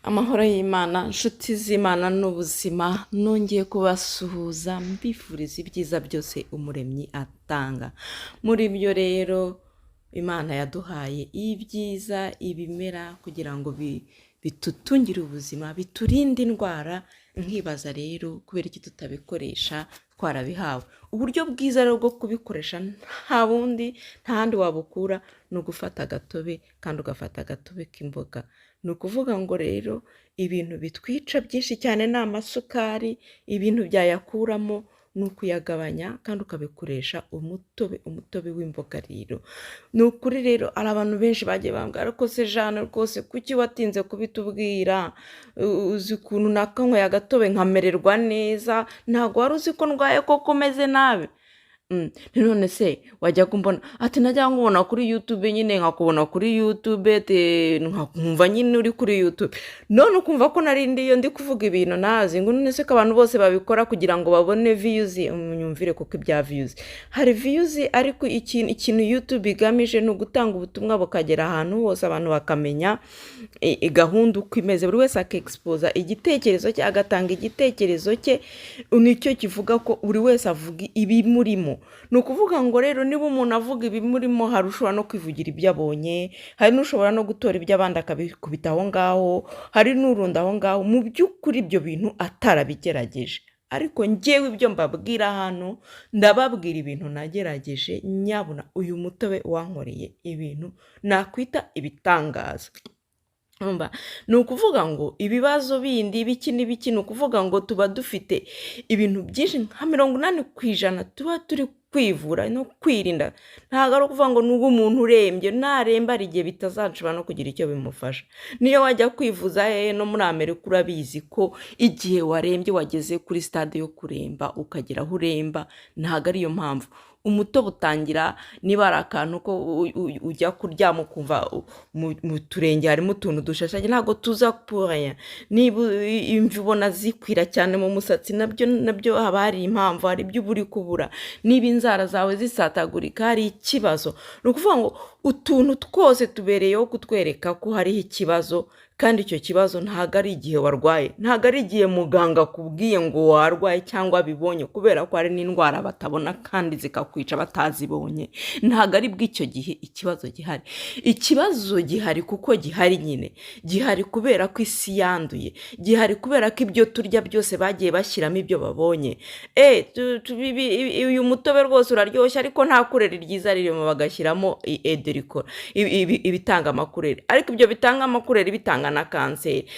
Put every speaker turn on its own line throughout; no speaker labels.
Amahoro y'Imana, nshuti z'Imana n'ubuzima, nongeye kubasuhuza mbifuriza ibyiza byose umuremyi atanga. Muri byo rero Imana yaduhaye ibyiza, ibimera kugira ngo bitutungire ubuzima, biturinde indwara. Nkibaza rero kubera iki tutabikoresha twarabihawe. Uburyo bwiza rero bwo kubikoresha nta bundi, nta handi wabukura, ni ugufata agatobe kandi ugafata agatobe k'imboga. Ni ukuvuga ngo rero ibintu bitwica byinshi cyane ni amasukari, ibintu byayakuramo ni ukuyagabanya kandi ukabikoresha umutobe w'imboga rero. Ni ukuri rero hari abantu benshi bagiye bambwira, ariko se Jeanne rwose kuki watinze kubitubwira? Uzi ukuntu nakanyweye agatobe nkamererwa neza, ntabwo wari uzi ko ndwaye koko umeze nabi? None se wajya kumbona ati najya nkubona kuri YouTube, nyine nkakubona kuri YouTube nkumva nyine uri kuri YouTube, none ukumva ko narindi iyo ndi kuvuga ibintu nazi ngo none se ko abantu bose babikora kugira ngo babone views. Munyumvire kuko ibya views, hari views ariko ikintu YouTube igamije ni ugutanga ubutumwa bukagera ahantu hose, abantu bakamenya gahunda uko imeze, buri wese akexposa igitekerezo cye, agatanga igitekerezo cye, nicyo kivuga ko buri wese avuga ibimurimo. Ni ukuvuga ngo rero niba umuntu avuga ibimurimo, hari ushobora no kwivugira ibyo abonye, hari n'ushobora no gutora iby'abandi akabikubita aho ngaho, hari n'urunda aho ngaho mu by'ukuri ibyo bintu atarabigerageje. Ariko njyewe ibyo mbabwira hano ndababwira ibintu nagerageje. Nyabuna uyu mutobe wankoreye ibintu nakwita ibitangaza. Ni ukuvuga ngo ibibazo bindi biki n'ibiki, ni ukuvuga ngo tuba dufite ibintu byinshi nka 80% tuba turi kwivura no kwirinda. Ntabwo ari ukuvuga ngo nubwo umuntu urembye naremba hari igihe bitazacibana no kugira icyo bimufasha. Niyo wajya kwivuza no muri Amerika urabizi ko igihe warembye wageze kuri stade yo kuremba ukagera aho uremba, ntabwo ariyo mpamvu. Umutobe utangira niba ari akantu ko ujya kuryama ukumva mu turenge harimo utuntu dushashanye, ntabwo tuza puraya. Niba imvi ubona zikwira cyane mu musatsi, nabyo haba hari impamvu, hari ibyo uba uri kubura. Niba inzara zawe zisatagurika, hari ikibazo. Ni ukuvuga ngo utuntu twose tubereyeho kutwereka ko hariho ikibazo, kandi icyo kibazo ntabwo ari igihe warwaye, ntabwo ari igihe muganga akubwiye ngo warwaye cyangwa abibonye, kubera ko hari n'indwara batabona kandi zikakwica batazibonye. Ntabwo ari bw'icyo gihe ikibazo gihari. Ikibazo gihari kuko gihari nyine, gihari kubera ko isi yanduye, gihari kubera ko ibyo turya byose bagiye bashyiramo ibyo babonye. Uyu mutobe rwose uraryoshye ariko nta kureri ryiza ririmo, bagashyiramo ederikora, ibitanga amakureri, ariko ibyo bitanga amakureri bitanga na kanseri.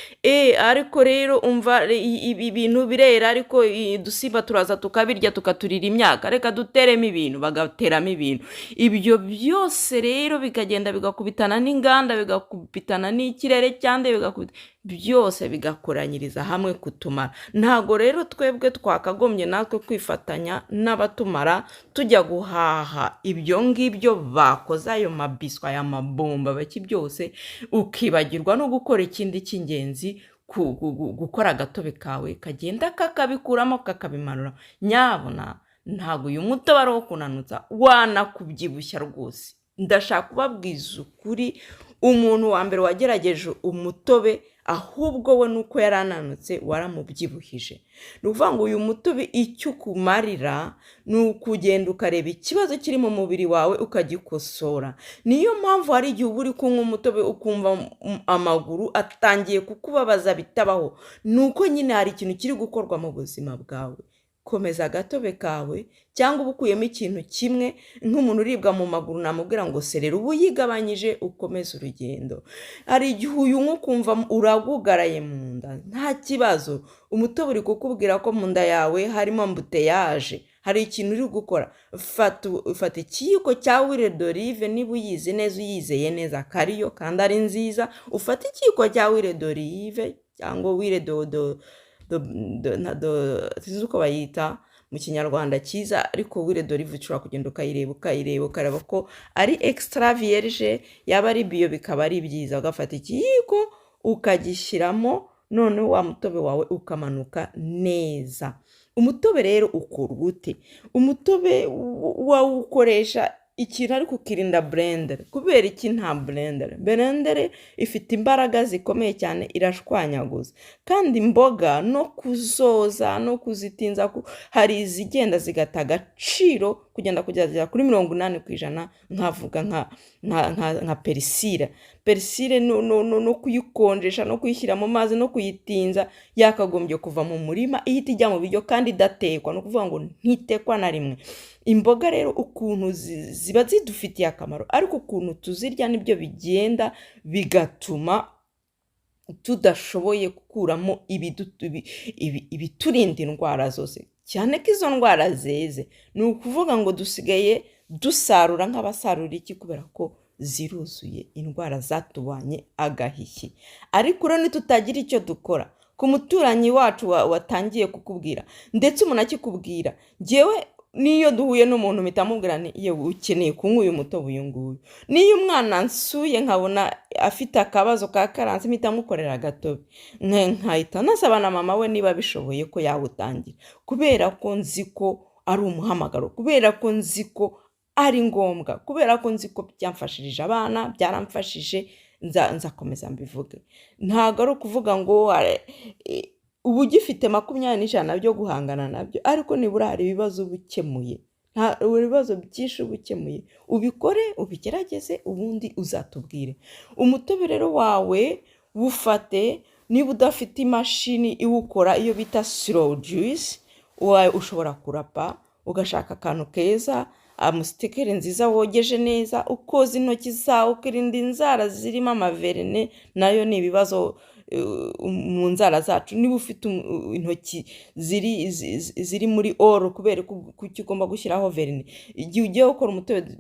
Ariko rero umva ibintu birera, ariko udusimba turaza tukabirya tukaturira imyaka, reka duteremo ibintu, bagateramo ibintu. Ibyo byose rero bikagenda bigakubitana n'inganda, bigakubitana n'ikirere cyande, byose bigakoranyiriza hamwe kutumara. Ntabwo rero twebwe twakagombye natwe kwifatanya n'abatumara tujya guhaha ibyo ngibyo bakoze, ayo mabiswa, aya mabomba, baki byose, ukibagirwa no gukora ikindi cy'ingenzi, gukora agatobe kawe kagenda kakabikuramo kakabimanura. Nyabona ntabwo uyu mutobe ari wo kunanutsa, wanakubyibushya rwose. Ndashaka kubabwiza ukuri, umuntu wa mbere wagerageje umutobe ahubwo we nuko yarananutse waramubyibuhije. Ni ukuvuga ngo uyu mutobe icyo ukumarira ni ukugenda ukareba ikibazo kiri mu mubiri wawe ukagikosora. Niyo mpamvu hari igihe uba uri kunywa umutobe ukumva amaguru atangiye kukubabaza bitabaho, ni uko nyine hari ikintu kiri gukorwa mu buzima bwawe. Komeza agatobe kawe, cyangwa uba ukuyemo ikintu kimwe. Nk'umuntu uribwa mu maguru namubwira ngo serera, ubu yigabanyije ukomeze urugendo. Hari igihe uyu ukumva uragugaraye mu nda, nta kibazo, umutobe uri kukubwira ko mu nda yawe harimo ambuteyaje, hari ikintu uri gukora. Fata ikiyiko cya wire d'olive, niba uyizi neza, uyizeye neza kariyo kandi ari nziza, ufata ikiyiko cya wire d'olive cyangwa wire sinzi uko bayita mu kinyarwanda cyiza, ariko wire d'olive ushobora kugenda ukayireba ukareba ko ari extra vierge, yaba ari bio bikaba ari byiza. Ugafata ikiyiko ukagishyiramo, none wa mutobe wawe ukamanuka neza. Umutobe rero ukorwa ute? Umutobe wawukoresha ikintu ariko ukirinda blender. Kubera iki nta blender? Blender ifite imbaraga zikomeye cyane, irashwanyaguza. Kandi imboga no kuzoza no kuzitinza hari izigenda zigata agaciro kugenda kugeza kuri 80%, nkavuga nka perisire. Perisire no kuyikonjesha no kuyishyira mu mazi no kuyitinza yakagombye kuva mu murima ihita ijya mu biryo kandi idatekwa, no kuvuga ngo ntitekwa na rimwe. Imboga rero ukuntu ziba zidufitiye akamaro, ariko ukuntu tuzirya nibyo bigenda bigatuma tudashoboye gukuramo ibiturinda indwara zose, cyane ko izo ndwara zeze. Ni ukuvuga ngo dusigaye dusarura nk'abasarura iki, kubera ko ziruzuye indwara zatubanye agahishyi. Ariko rero nitutagira icyo dukora ku muturanyi wacu watangiye kukubwira, ndetse umuntu akikubwira, njyewe niyo duhuye n'umuntu mpita mubwira nti yewe ukeneye kunywa uyu mutobe uyu nguyu. Niyo umwana nsuye nkabona afite akabazo ka karansi mpita mukorera agatobe, nkahita nasaba na mama we niba bishoboye ko yawutangira, kubera ko nzi ko ari umuhamagaro, kubera ko nzi ko ari ngombwa, kubera ko nzi ko byamfashirije abana, byaramfashije, nzakomeza mbivuge. Ntabwo ari ukuvuga ngo ubu ugifite 20% byo guhangana nabyo, ariko nibura hari ibibazo ubukemuye, ibibazo byinshi ubukemuye, ubikore, ubigerageze, ubundi uzatubwire. Umutobe rero wawe wufate, niba udafite imashini iwukora iyo bita slow juice, ushobora kurapa, ugashaka akantu keza, amustikeri nziza wogeje neza, ukoza intoki zawe, ukirinda inzara zirimo amaverine, nayo ni ibibazo mu nzara zacu. Niba ufite intoki ziri muri oro, kubera kuki ugomba gushyiraho verine, igihe ugiye gukora umutobe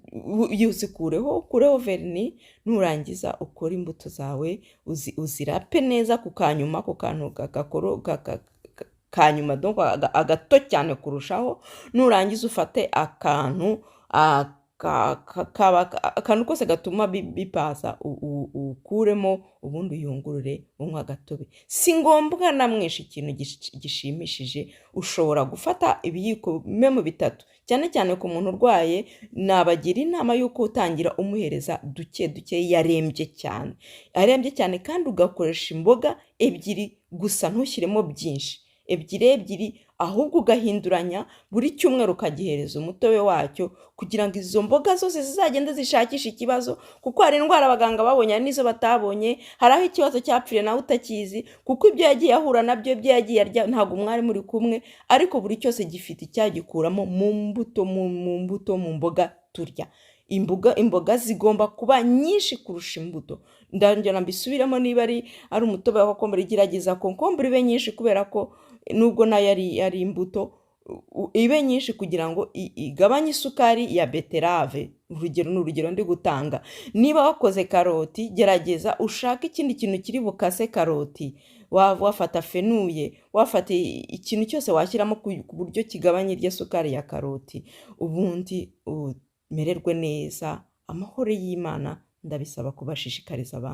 ukureho verine, nurangiza ukora imbuto zawe uzirape neza ku kanyuma, ku kantu kanyuma, donc agato cyane kurushaho. Nurangiza ufate akantu kose gatuma bipasa, ukuremo, ubundi uyungurure, unywa agatobe. Si ngombwa na mwinshi ikintu gishimishije, ushobora gufata ibiyiko memo 3, cyane cyane ku muntu urwaye. Nabagira inama y'uko utangira umuhereza duke yarembye cyane, kandi ugakoresha imboga 2 gusa, ntushyiremo byinshi, 2, ahubwo ugahinduranya buri cyumweru ukagihereza umutobe wacyo, kugira ngo izo mboga zose zizagende zishakisha ikibazo, kuko hari indwara abaganga babonye n'izo batabonye. Hari aho ikibazo cyapfire nawe utakizi, kuko ibyo yagiye ahura nabyo, ibyo yagiye arya, ntabwo mwari muri kumwe, ariko buri cyose gifite icyagikuramo mu mboga turya. Imboga zigomba kuba nyinshi kurusha imbuto. Ndongera mbisubiramo, niba ari umutobe wa kokombure, gerageza kokombure ibe nyinshi, kubera ko nubwo nayo ari imbuto, ibe nyinshi kugira ngo igabanye isukari ya beterave. Urugero ndi gutanga, niba wakoze karoti, gerageza ushaka ikindi kintu kiri bukase karoti, wafata fenuye, wafata ikintu cyose washyiramo ku buryo kigabanya irya sukari ya karoti, ubundi mererwe neza. Amahoro y'Imana ndabisaba kubashishikariza abantu.